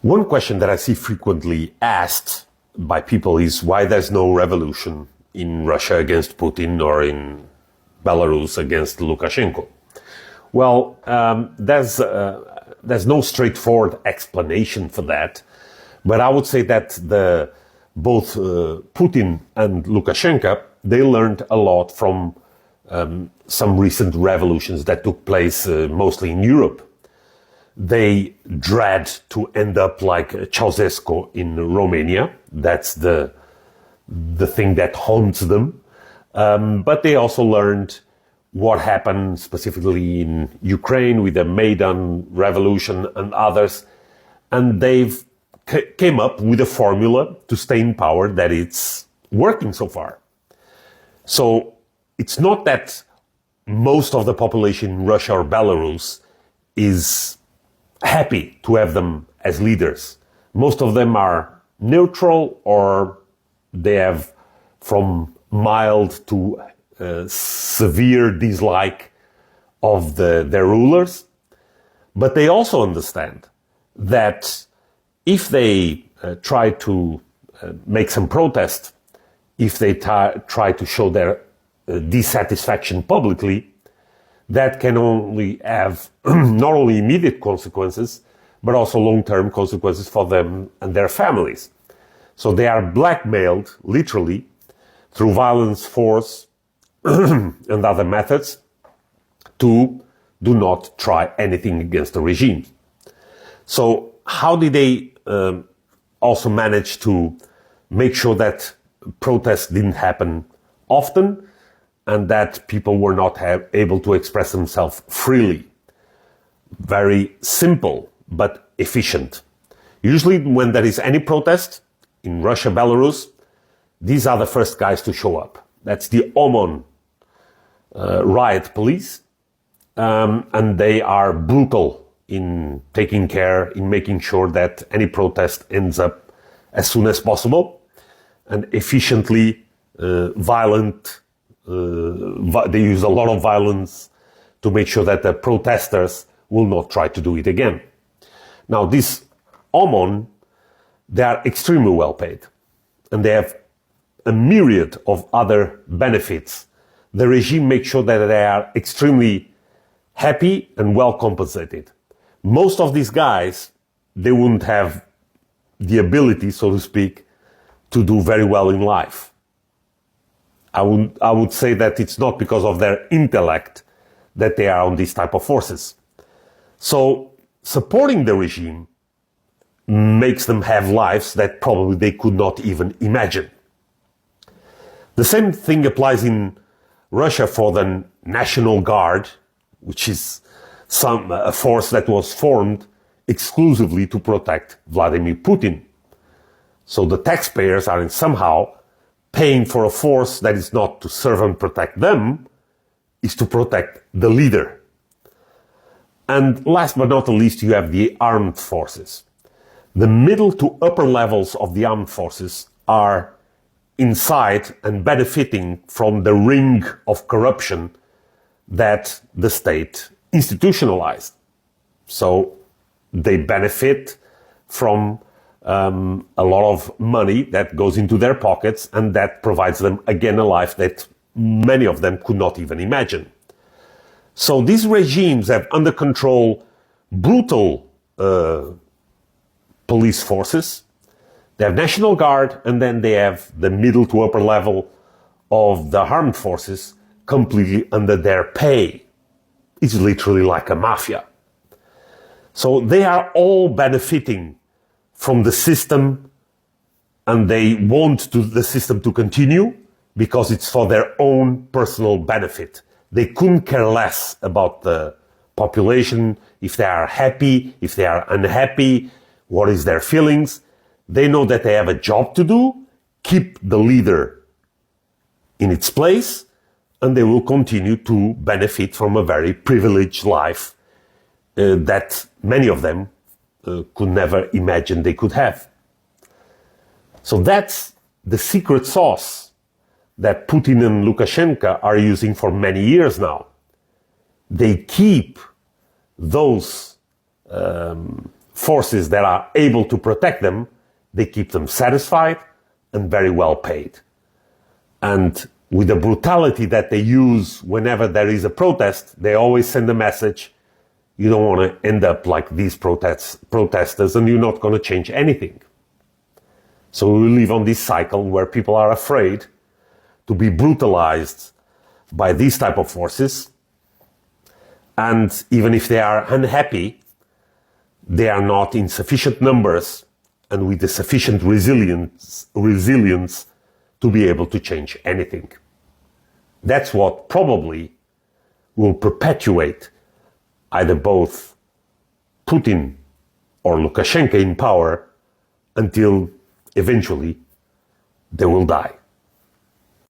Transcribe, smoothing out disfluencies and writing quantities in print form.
One question that I see frequently asked by people is why there's no revolution in Russia against Putin or in Belarus against Lukashenko. Well, there's no straightforward explanation for that, but I would say that both Putin and Lukashenko, they learned a lot from some recent revolutions that took place mostly in Europe. They dread to end up like Ceausescu in Romania. That's the thing that haunts them. But they also learned what happened specifically in Ukraine with the Maidan Revolution and others. And they've came up with a formula to stay in power that it's working so far. So it's not that most of the population in Russia or Belarus is happy to have them as leaders. Most of them are neutral, or they have from mild to severe dislike of their rulers. But they also understand that if they try to make some protest, if they try to show their dissatisfaction publicly, that can only have not only immediate consequences, but also long-term consequences for them and their families. So they are blackmailed, literally, through violence, force, and other methods to do not try anything against the regime. So how did they also manage to make sure that protests didn't happen often and that people were not able to express themselves freely? Very simple, but efficient. Usually when there is any protest in Russia, Belarus, these are the first guys to show up. That's the OMON riot police. And they are brutal in taking care, in making sure that any protest ends up as soon as possible, and efficiently violent. They use a lot of violence to make sure that the protesters will not try to do it again. Now, this OMON, they are extremely well paid, and they have a myriad of other benefits. The regime makes sure that they are extremely happy and well compensated. Most of these guys, they wouldn't have the ability, so to speak, to do very well in life. I would say that it's not because of their intellect that they are on these type of forces. So supporting the regime makes them have lives that probably they could not even imagine. The same thing applies in Russia for the National Guard, which is a force that was formed exclusively to protect Vladimir Putin. So the taxpayers are somehow paying for a force that is not to serve and protect them, is to protect the leader. And last but not least, you have the armed forces. The middle to upper levels of the armed forces are inside and benefiting from the ring of corruption that the state institutionalized. So they benefit from a lot of money that goes into their pockets, and that provides them, again, a life that many of them could not even imagine. So these regimes have under control brutal police forces. They have National Guard, and then they have the middle to upper level of the armed forces completely under their pay. It's literally like a mafia. So they are all benefiting from the system, and they want the system to continue because it's for their own personal benefit. They couldn't care less about the population, if they are happy, if they are unhappy, what is their feelings. They know that they have a job to do, keep the leader in its place, and they will continue to benefit from a very privileged life that many of them could never imagine they could have. So that's the secret sauce that Putin and Lukashenko are using for many years now. They keep those forces that are able to protect them, they keep them satisfied and very well paid. And with the brutality that they use whenever there is a protest, they always send a message: you don't want to end up like these protesters, and you're not going to change anything. So we live on this cycle where people are afraid to be brutalized by these type of forces. And even if they are unhappy, they are not in sufficient numbers and with the sufficient resilience to be able to change anything. That's what probably will perpetuate either both Putin or Lukashenko in power until eventually they will die.